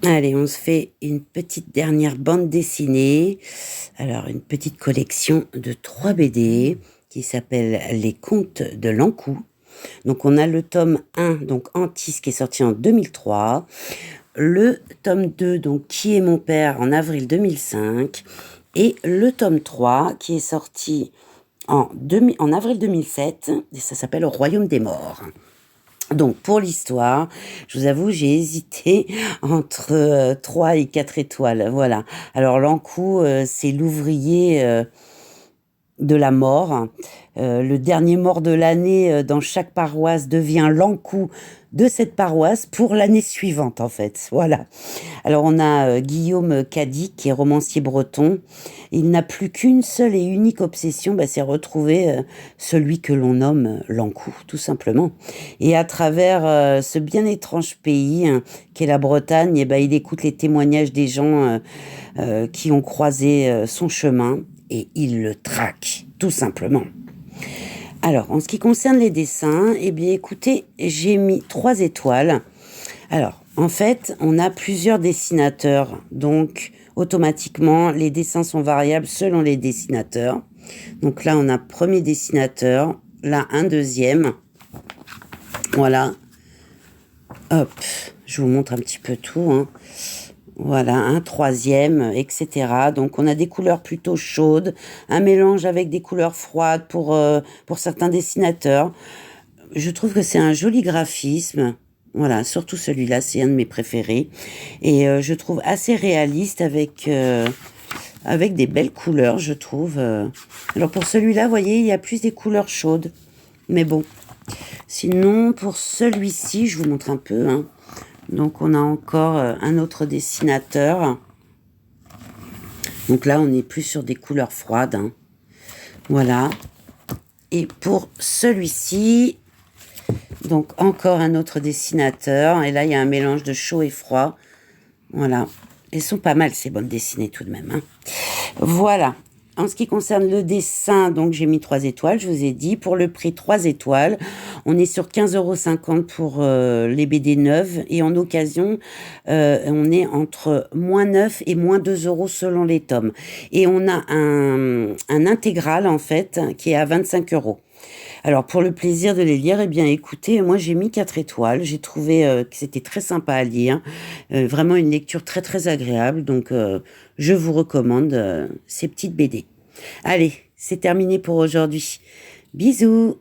Allez, on se fait une petite dernière bande dessinée. Alors, une petite collection de 3 BD qui s'appelle Les Contes de l'Ankou. Donc, on a le tome 1, donc Antis, qui est sorti en 2003. Le tome 2, donc Qui est mon père, en avril 2005. Et le tome 3, qui est sorti en avril 2007. Et ça s'appelle Royaume des morts. Donc, pour l'histoire, je vous avoue, j'ai hésité entre 3 et 4 étoiles. Voilà. Alors, l'Ankou, c'est l'ouvrier de la mort. Le dernier mort de l'année dans chaque paroisse devient l'Ankou de cette paroisse pour l'année suivante, en fait. Voilà. Alors, on a Guillaume Cadic, qui est romancier breton. Il n'a plus qu'une seule et unique obsession, c'est retrouver celui que l'on nomme l'Ankou, tout simplement. Et à travers ce bien étrange pays qu'est la Bretagne, il écoute les témoignages des gens qui ont croisé son chemin et il le traque, tout simplement. Alors, en ce qui concerne les dessins, écoutez, j'ai mis 3 étoiles. Alors, en fait, on a plusieurs dessinateurs, donc automatiquement, les dessins sont variables selon les dessinateurs. Donc là, on a premier dessinateur, là, un deuxième. Voilà. Hop, je vous montre un petit peu tout, hein. Voilà, un troisième, etc. Donc, on a des couleurs plutôt chaudes, un mélange avec des couleurs froides pour certains dessinateurs. Je trouve que c'est un joli graphisme. Voilà, surtout celui-là, c'est un de mes préférés. Et je trouve assez réaliste avec des belles couleurs, je trouve. Alors, pour celui-là, vous voyez, il y a plus des couleurs chaudes. Mais bon. Sinon, pour celui-ci, je vous montre un peu, hein. Donc, on a encore un autre dessinateur. Donc là, on est plus sur des couleurs froides, hein. Voilà. Et pour celui-ci, donc encore un autre dessinateur. Et là, il y a un mélange de chaud et froid. Voilà. Elles sont pas mal, ces bandes dessinées, tout de même, hein. Voilà. En ce qui concerne le dessin, donc j'ai mis 3 étoiles, je vous ai dit. Pour le prix, 3 étoiles. On est sur 15,50 € pour les BD neuves. Et en occasion, on est entre moins 9 et moins 2 € selon les tomes. Et on a un intégral, en fait, qui est à 25 €. Alors, pour le plaisir de les lire, écoutez, moi, j'ai mis 4 étoiles. J'ai trouvé que c'était très sympa à lire. Vraiment une lecture très, très agréable. Donc, je vous recommande ces petites BD. Allez, c'est terminé pour aujourd'hui. Bisous!